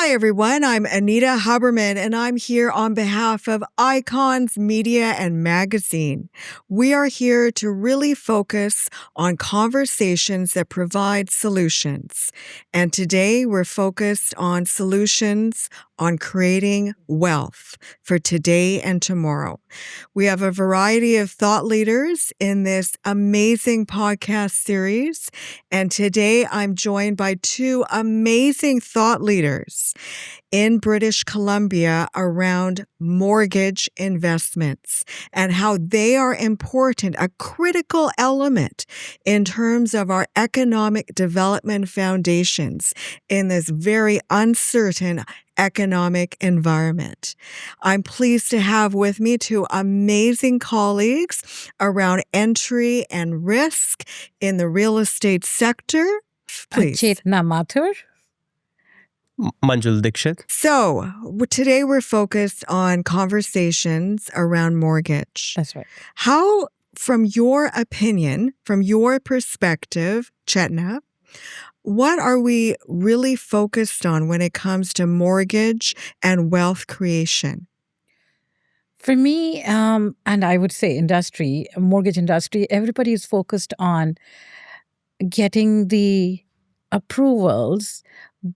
Hi, everyone. I'm Anita Haberman, and I'm here on behalf of Icons Media and Magazine. We are here to really focus on conversations that provide solutions. And today we're focused on solutions on creating wealth for today and tomorrow. We have a variety of thought leaders in this amazing podcast series. And today I'm joined by two amazing thought leaders in British Columbia around mortgage investments and how they are important, a critical element in terms of our economic development foundations in this very uncertain economic environment. I'm pleased to have with me two amazing colleagues around entry and risk in the real estate sector. Please. Chetna Mathur. Manjul Dixit. So today we're focused on conversations around mortgage. That's right. How, from your opinion, from your perspective, Chetna, what are we really focused on when it comes to mortgage and wealth creation? For me, and I would say mortgage industry, everybody is focused on getting the approvals,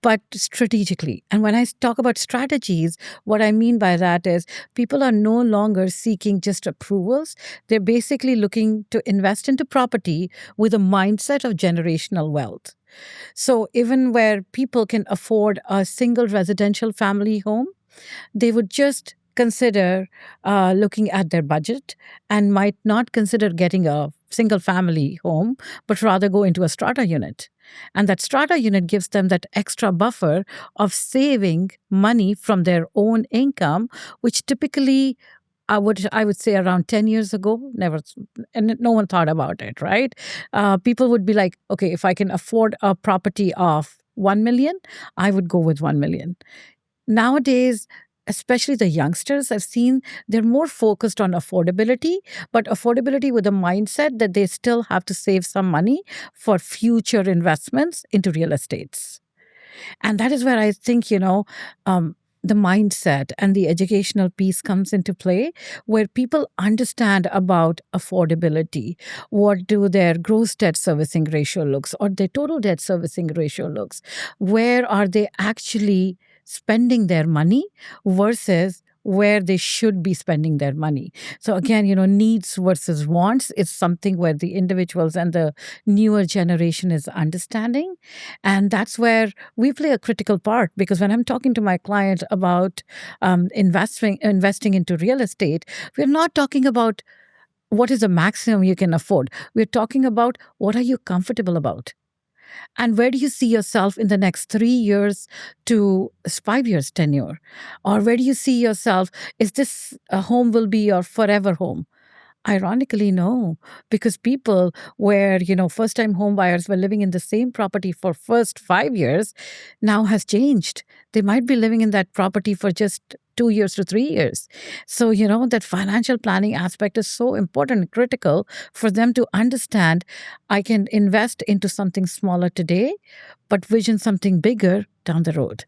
but strategically. And when I talk about strategies, what I mean by that is people are no longer seeking just approvals. They're basically looking to invest into property with a mindset of generational wealth. So even where people can afford a single residential family home, they would just consider looking at their budget and might not consider getting a single family home, but rather go into a strata unit. And that strata unit gives them that extra buffer of saving money from their own income, which typically I would say around 10 years ago, and no one thought about it, right? People would be like, okay, if I can afford a property of 1 million, I would go with 1 million. Nowadays, especially the youngsters, I've seen they're more focused on affordability, but affordability with a mindset that they still have to save some money for future investments into real estates. And that is where I think, the mindset and the educational piece comes into play, where people understand about affordability. What do their gross debt servicing ratio looks, or their total debt servicing ratio looks? Where are they actually spending their money versus where they should be spending their money? So again, needs versus wants is something where the individuals and the newer generation is understanding. And that's where we play a critical part, because when I'm talking to my client about investing into real estate, we're not talking about what is the maximum you can afford. We're talking about what are you comfortable about? And where do you see yourself in the next 3 years to 5 years tenure? Or where do you see yourself? Is this a home will be your forever home? Ironically, no, because people where, first-time home buyers were living in the same property for first 5 years now has changed. They might be living in that property for just 2 years to 3 years. So, that financial planning aspect is so important and critical for them to understand I can invest into something smaller today, but vision something bigger down the road.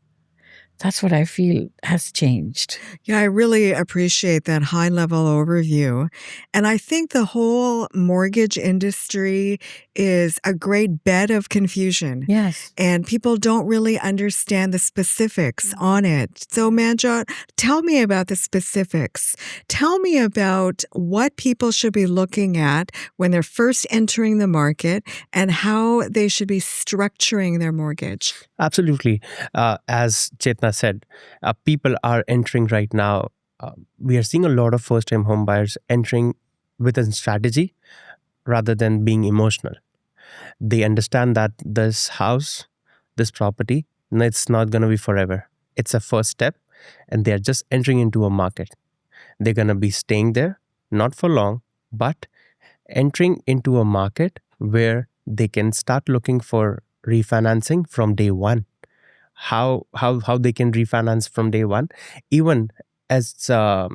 That's what I feel has changed. Yeah, I really appreciate that high-level overview. And I think the whole mortgage industry is a great bed of confusion. Yes. And people don't really understand the specifics on it. So Manjul, tell me about the specifics. Tell me about what people should be looking at when they're first entering the market and how they should be structuring their mortgage. Absolutely. As Chetna said, people are entering right now. We are seeing a lot of first-time home buyers entering with a strategy rather than being emotional. They understand that this house, this property, it's not going to be forever. It's a first step, and they're just entering into a market. They're going to be staying there, not for long, but entering into a market where they can start looking for refinancing from day one. How they can refinance from day one, even as our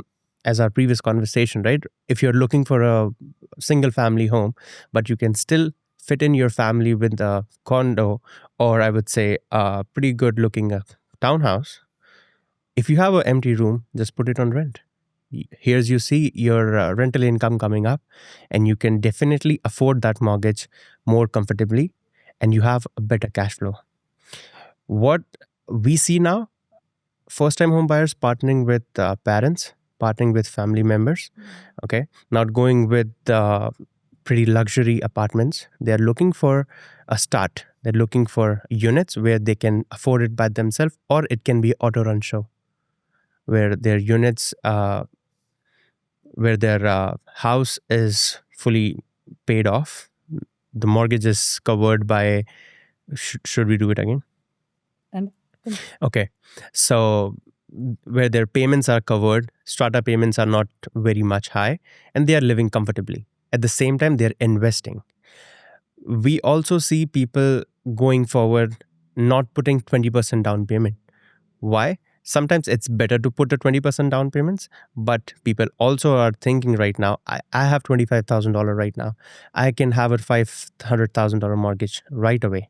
previous conversation, right? If you're looking for a single family home, but you can still fit in your family with a condo, or I would say a pretty good looking townhouse, if you have an empty room, just put it on rent. Here's you see your rental income coming up, and you can definitely afford that mortgage more comfortably, and you have a better cash flow. What we see now, first-time home buyers partnering with parents, partnering with family members, okay, not going with pretty luxury apartments. They're looking for a start. They're looking for units where they can afford it by themselves, or it can be auto-run show, where their units, where their house is fully paid off. The mortgage is covered by, should we do it again? And Okay. So where their payments are covered, strata payments are not very much high, and they are living comfortably. At the same time, they're investing. We also see people going forward not putting 20% down payment. Why? Sometimes it's better to put a 20% down payments, but people also are thinking right now, I have $25,000 right now. I can have a $500,000 mortgage right away,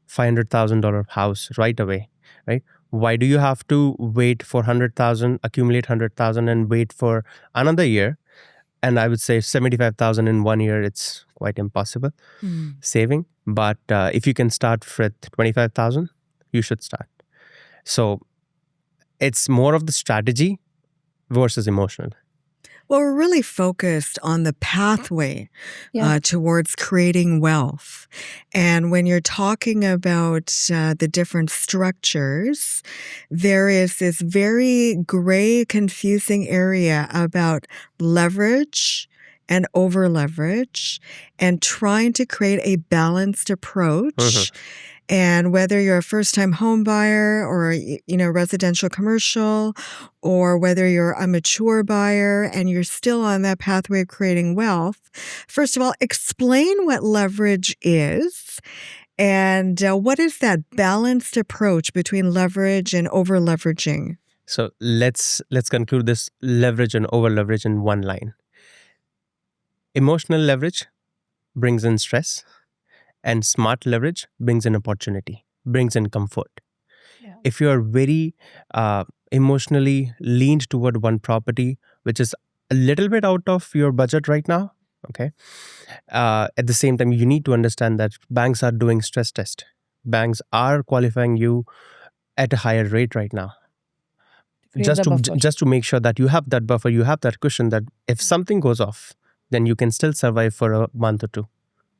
$500,000 house right away, right? Why do you have to wait for 100,000, accumulate 100,000 and wait for another year? And I would say 75,000 in 1 year, it's quite impossible saving. But if you can start with 25,000, you should start. So it's more of the strategy versus emotional. Well, we're really focused on the pathway towards creating wealth. And when you're talking about the different structures, there is this very gray, confusing area about leverage and over leverage and trying to create a balanced approach. And whether you're a first-time home buyer or, residential commercial, or whether you're a mature buyer and you're still on that pathway of creating wealth, first of all, explain what leverage is and what is that balanced approach between leverage and over-leveraging. So let's conclude this leverage and over leverage in one line. Emotional leverage brings in stress, and smart leverage brings in opportunity, brings in comfort. Yeah. If you are very emotionally leaned toward one property, which is a little bit out of your budget right now, okay, at the same time, you need to understand that banks are doing stress test. Banks are qualifying you at a higher rate right now. Just to make sure that you have that buffer, you have that cushion, that if something goes off, then you can still survive for a month or two,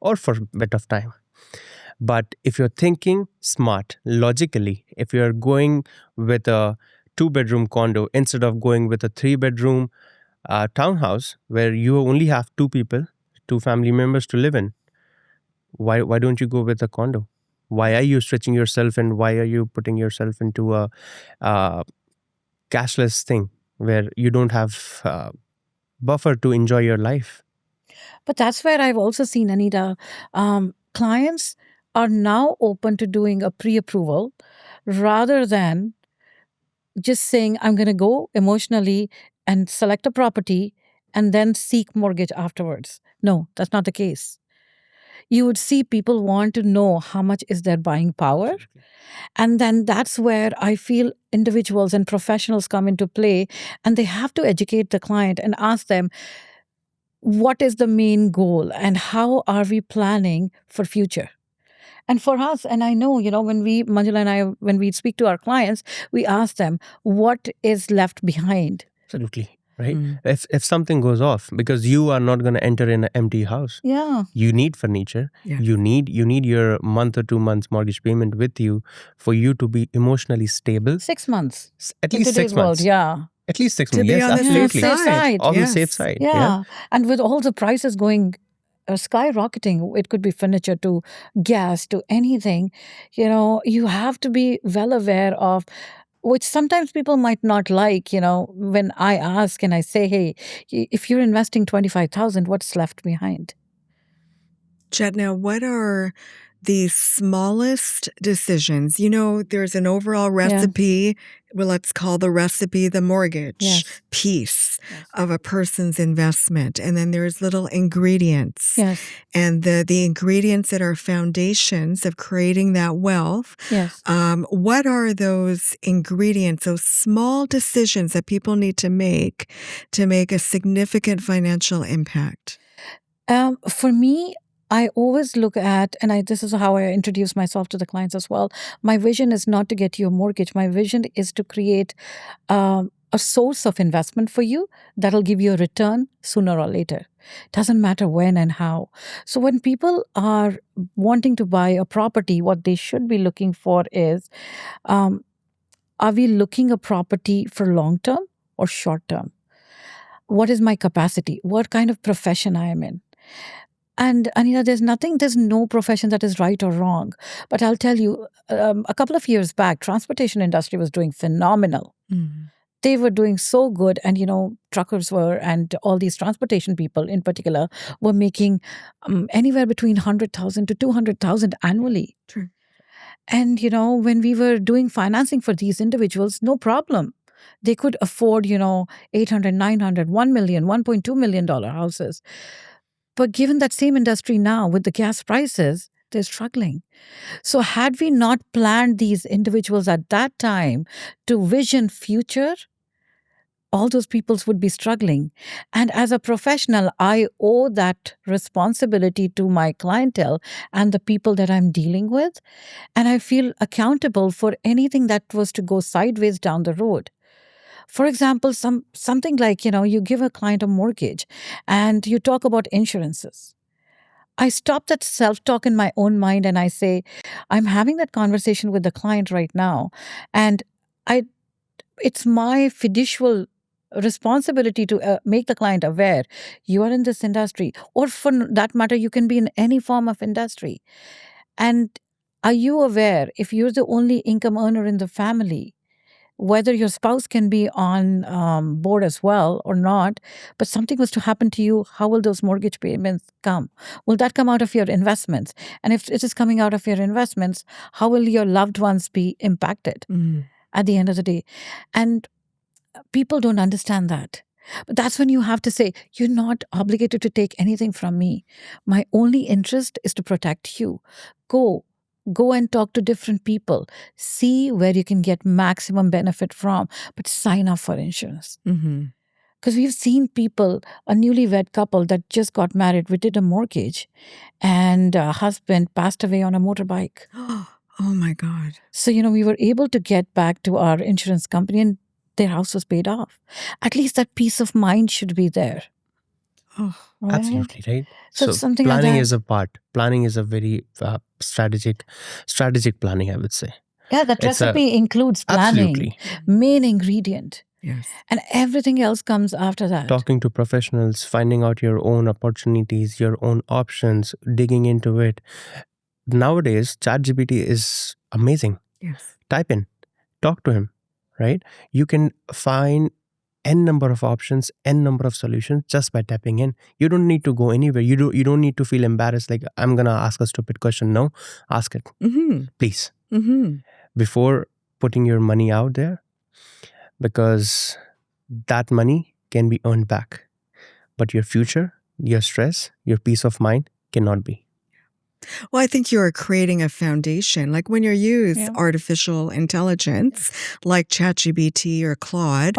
or for a bit of time. But if you're thinking smart, logically, if you're going with a 2-bedroom condo instead of going with a 3-bedroom townhouse where you only have 2 people, 2 family members to live in, why don't you go with a condo? Why are you stretching yourself, and why are you putting yourself into a cashless thing where you don't have buffer to enjoy your life? But that's where I've also seen, Anita, clients are now open to doing a pre-approval rather than just saying, I'm going to go emotionally and select a property and then seek mortgage afterwards. No, that's not the case. You would see people want to know how much is their buying power. And then that's where I feel individuals and professionals come into play, and they have to educate the client and ask them, what is the main goal and how are we planning for future? And for us, and I know, when Manjul and I, when we speak to our clients, we ask them, what is left behind? Absolutely. Right? If something goes off, because you are not going to enter in an empty house. Yeah. You need furniture. Yeah. You need your month or 2 months mortgage payment with you for you to be emotionally stable. 6 months. At least 6 months. World, yeah. At least 6 To months. be Yes, on the absolutely. safe side. On the Yes. safe side. Yeah. And with all the prices going skyrocketing, it could be furniture to gas to anything, you have to be well aware of, which sometimes people might not like, when I ask and I say, hey, if you're investing 25,000, what's left behind? Chetna, what are the smallest decisions. There's an overall recipe. Well, let's call the recipe the mortgage piece of a person's investment. And then there's little ingredients. And the ingredients that are foundations of creating that wealth. What are those ingredients, those small decisions that people need to make a significant financial impact? For me, I always look at, and this is how I introduce myself to the clients as well. My vision is not to get you a mortgage. My vision is to create a source of investment for you that'll give you a return sooner or later. Doesn't matter when and how. So when people are wanting to buy a property, what they should be looking for is, are we looking a property for long term or short term? What is my capacity? What kind of profession I am in? And Anita, there's no profession that is right or wrong. But I'll tell you, a couple of years back, transportation industry was doing phenomenal. They were doing so good. And, truckers were, and all these transportation people in particular, were making anywhere between 100,000 to 200,000 annually. True. And, when we were doing financing for these individuals, no problem. They could afford, 800, 900, 1 million, $1.2 million houses. But given that same industry now with the gas prices, they're struggling. So had we not planned these individuals at that time to vision future, all those peoples would be struggling. And as a professional, I owe that responsibility to my clientele and the people that I'm dealing with. And I feel accountable for anything that was to go sideways down the road. For example, something like, you give a client a mortgage and you talk about insurances. I stop that self-talk in my own mind and I say, I'm having that conversation with the client right now. And it's my fiducial responsibility to make the client aware you are in this industry, or for that matter, you can be in any form of industry. And are you aware, if you're the only income earner in the family, whether your spouse can be on board as well or not, but something was to happen to you, how will those mortgage payments come? Will that come out of your investments? And if it is coming out of your investments, how will your loved ones be impacted at the end of the day? And people don't understand that. But that's when you have to say, you're not obligated to take anything from me. My only interest is to protect you. Go and talk to different people. See where you can get maximum benefit from, but sign up for insurance. Because we've seen people, a newlywed couple that just got married, we did a mortgage, and husband passed away on a motorbike. Oh my God. So, we were able to get back to our insurance company and their house was paid off. At least that peace of mind should be there. Oh, right? Absolutely, right? So something planning like that. is a part. Planning is a very strategic planning, I would say. Yeah, that It's recipe includes planning, absolutely. main ingredient. yes. And everything else comes after that. Talking to professionals, finding out your own opportunities, your own options, digging into it. Nowadays, ChatGPT is amazing. Yes. Type in, talk to him, right? You can find n number of options, n number of solutions just by tapping in. You don't need to go anywhere. You don't need to feel embarrassed like, I'm gonna ask a stupid question. No, ask it, please, before putting your money out there, because that money can be earned back, but your future, your stress, your peace of mind cannot be. Well, I think you're creating a foundation. Like when you use artificial intelligence, like ChatGPT or Claude,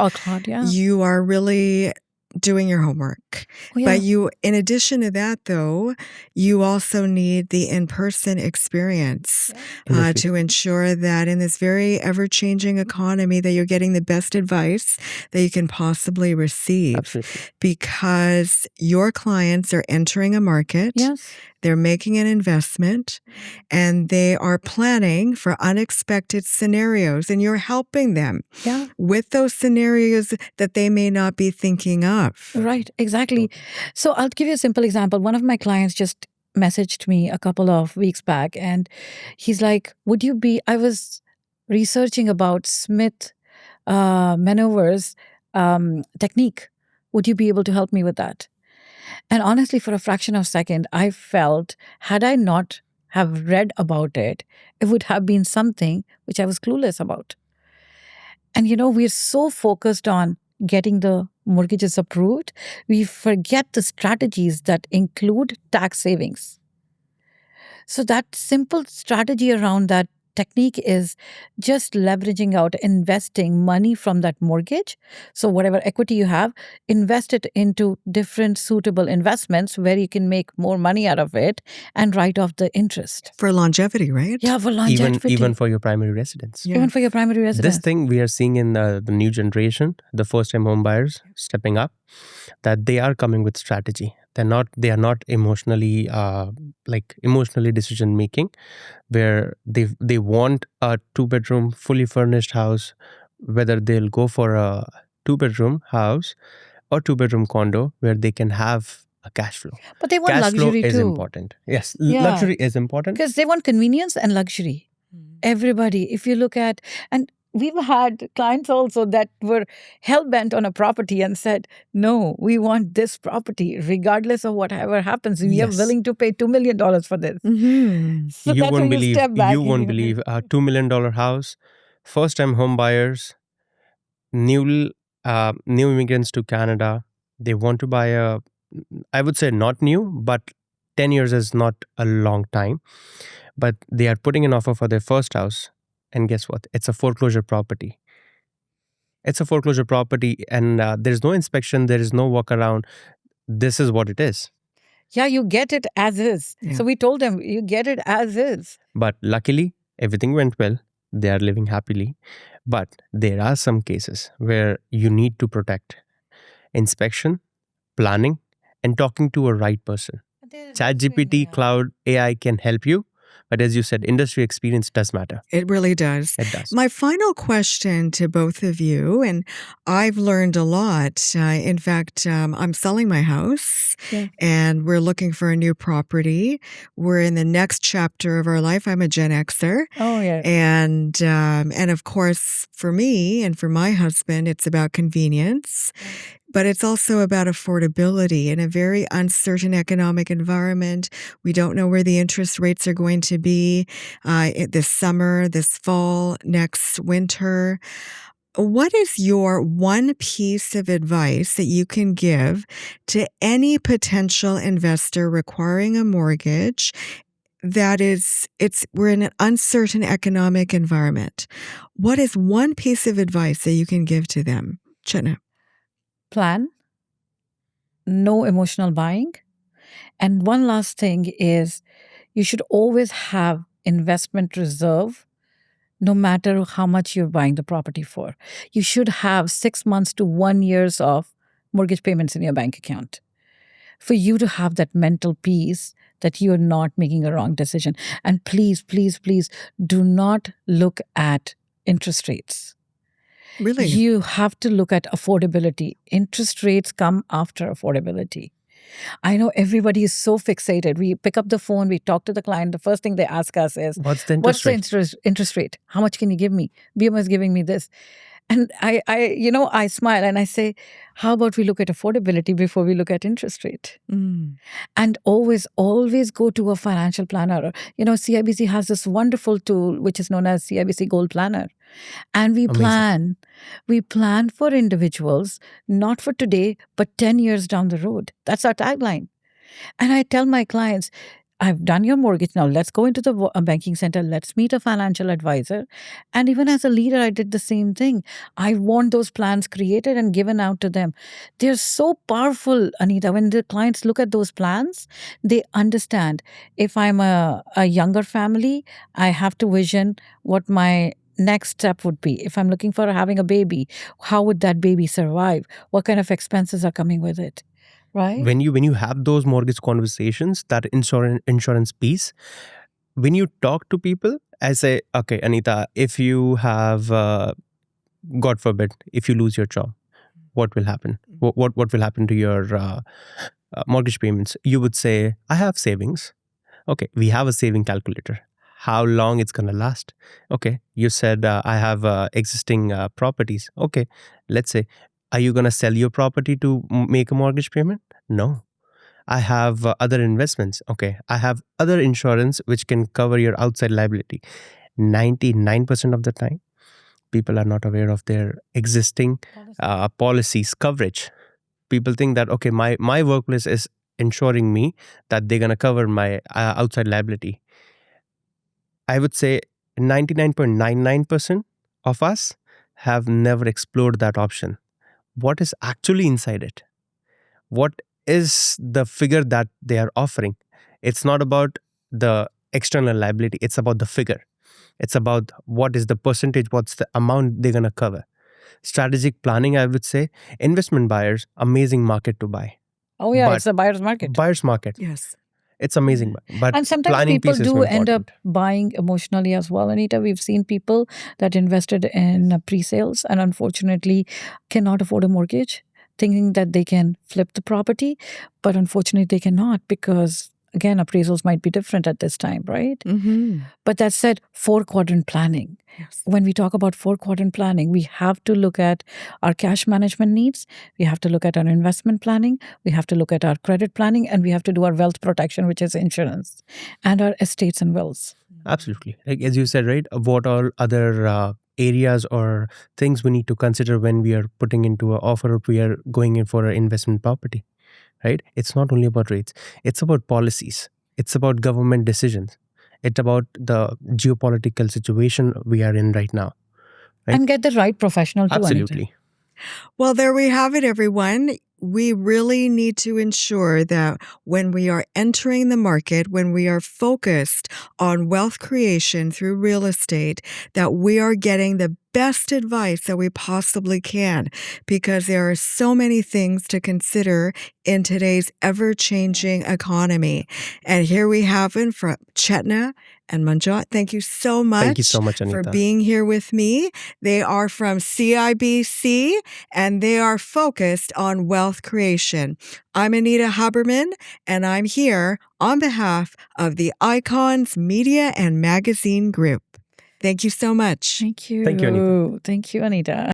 you are really doing your homework. But in addition to that, though, you also need the in-person experience to ensure that in this very ever-changing economy that you're getting the best advice that you can possibly receive. Absolutely. Because your clients are entering a market. They're making an investment and they are planning for unexpected scenarios, and you're helping them with those scenarios that they may not be thinking of. Right, exactly. So I'll give you a simple example. One of my clients just messaged me a couple of weeks back and he's like, I was researching about Smith Maneuvers technique. Would you be able to help me with that? And honestly, for a fraction of a second, I felt, had I not have read about it, it would have been something which I was clueless about. And we're so focused on getting the mortgages approved, we forget the strategies that include tax savings. So that simple strategy around that technique is just leveraging out, investing money from that mortgage. So whatever equity you have, invest it into different suitable investments where you can make more money out of it and write off the interest. For longevity, right? Yeah, for longevity. Even for your primary residence. Yeah. Even for your primary residence. This thing we are seeing in the new generation, the first-time home buyers stepping up, that they are coming with strategy. They are not emotionally decision making, where they want a 2-bedroom fully furnished house, whether they'll go for a 2-bedroom house or 2-bedroom condo where they can have a cash flow. But they want Cash luxury flow is too. important. Yes, Yeah. luxury is important. Because they want convenience and luxury. Everybody, if you look at, and we've had clients also that were hell-bent on a property and said, no, we want this property regardless of whatever happens. We are Yes. willing to pay $2 million for this. Mm-hmm. So You that's won't when you believe. step back. You won't believe a $2 million house, first-time home buyers, new immigrants to Canada. They want to buy a, I would say not new, but 10 years is not a long time. But they are putting an offer for their first house. And guess what? It's a foreclosure property. It's a foreclosure property, and there's no inspection. There is no walk around. This is what it is. Yeah, you get it as is. Yeah. So we told them, you get it as is. But luckily, everything went well. They are living happily. But there are some cases where you need to protect inspection, planning, and talking to a right person. ChatGPT, cloud, AI can help you. But as you said, industry experience does matter. It really does. It does. My final question to both of you, and I've learned a lot. In fact, I'm selling my house, and we're looking for a new property. We're in the next chapter of our life. I'm a Gen Xer. Oh, yeah. And of course, for me and for my husband, it's about convenience. But it's also about affordability in a very uncertain economic environment. We don't know where the interest rates are going to be this summer, this fall, next winter. What is your one piece of advice that you can give to any potential investor requiring a mortgage we're in an uncertain economic environment? What is one piece of advice that you can give to them? Chetna. Plan, no emotional buying. And one last thing is you should always have investment reserve no matter how much you're buying the property for. You should have 6 months to 1 year of mortgage payments in your bank account for you to have that mental peace that you're not making a wrong decision. And please, please, please do not look at interest rates. Really? You have to look at affordability. Interest rates come after affordability. I know everybody is so fixated. We pick up the phone, we talk to the client. The first thing they ask us is, What's the what's interest the rate? interest rate? How much can you give me? BMO is giving me this. And I smile and I say, how about we look at affordability before we look at interest rate? Mm. And always go to a financial planner. CIBC has this wonderful tool, which is known as CIBC Gold Planner. And we Amazing. plan for individuals, not for today, but 10 years down the road. That's our tagline. And I tell my clients, I've done your mortgage. Now let's go into the banking center. Let's meet a financial advisor. And even as a leader, I did the same thing. I want those plans created and given out to them. They're so powerful, Anita. When the clients look at those plans, they understand if I'm a younger family, I have to vision what my next step would be. If I'm looking for having a baby, how would that baby survive? What kind of expenses are coming with it? Right? When you have those mortgage conversations, that insurance piece, when you talk to people, I say, okay, Anita, if you have, God forbid, if you lose your job, what will happen? What will happen to your mortgage payments? You would say, I have savings. Okay, we have a saving calculator. How long it's going to last? Okay, you said I have existing properties. Okay, let's say, are you going to sell your property to make a mortgage payment? No. I have other investments. Okay, I have other insurance which can cover your outside liability. 99% of the time, people are not aware of their existing policies coverage. People think that, okay, my workplace is insuring me that they're going to cover my outside liability. I would say 99.99% of us have never explored that option. What is actually inside it? What is the figure that they are offering? It's not about the external liability, it's about the figure. It's about what is the percentage, what's the amount they're going to cover. Strategic planning, I would say, investment buyers, amazing market to buy. Oh, yeah, But it's a buyer's market. Buyer's market. Yes. It's amazing. But And sometimes planning people piece is do more end up important. buying emotionally as well, Anita. We've seen people that invested in pre-sales and unfortunately cannot afford a mortgage, thinking that they can flip the property, but unfortunately they cannot because, again, appraisals might be different at this time, right? Mm-hmm. But that said, 4-quadrant planning. Yes. When we talk about 4-quadrant planning, we have to look at our cash management needs, we have to look at our investment planning, we have to look at our credit planning, and we have to do our wealth protection, which is insurance, and our estates and wills. Absolutely. Like as you said, right? What all other areas or things we need to consider when we are putting into an offer or we are going in for an investment property, right? It's not only about rates. It's about policies. It's about government decisions. It's about the geopolitical situation we are in right now. Right? And get the right professional too, Anita. Absolutely. Well, there we have it, everyone. We really need to ensure that when we are entering the market, when we are focused on wealth creation through real estate, that we are getting the best advice that we possibly can, because there are so many things to consider in today's ever-changing economy. And here we have it from Chetna and Manjul. Thank you so much. Thank you so much, for Anita. being here with me. They are from CIBC and they are focused on wealth creation. I'm Anita Haberman, and I'm here on behalf of the Icons Media and Magazine Group. Thank you so much. Thank you. Thank you, Anita. Thank you, Anita.